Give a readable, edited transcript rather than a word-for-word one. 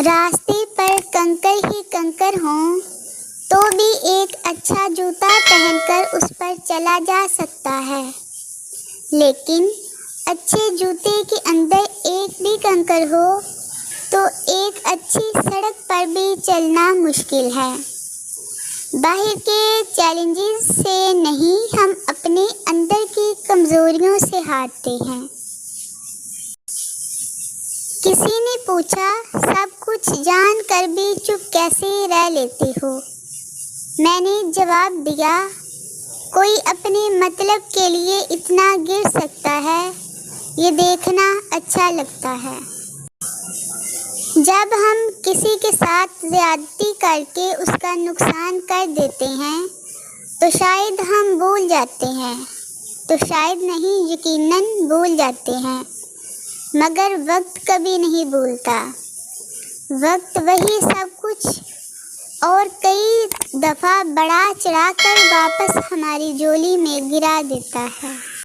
راستے پر کنکر ہی کنکر ہوں تو بھی ایک اچھا جوتا پہن کر اس پر چلا جا سکتا ہے، لیکن اچھے جوتے کے اندر ایک بھی کنکر ہو تو ایک اچھی سڑک پر بھی چلنا مشکل ہے۔ باہر کے چیلنجز سے نہیں، ہم اپنے اندر کی کمزوریوں سے ہارتے ہیں۔ کسی نے پوچھا، سب کچھ جان کر بھی چپ کیسے رہ لیتے ہو؟ میں نے جواب دیا، کوئی اپنے مطلب کے لیے اتنا گر سکتا ہے، یہ دیکھنا اچھا لگتا ہے۔ جب ہم کسی کے ساتھ زیادتی کر کے اس کا نقصان کر دیتے ہیں تو شاید ہم بھول جاتے ہیں، تو شاید نہیں، یقیناً بھول جاتے ہیں، مگر وقت کبھی نہیں بھولتا۔ وقت وہی سب کچھ اور کئی دفعہ بڑھا چڑھا کر واپس ہماری جھولی میں گرا دیتا ہے۔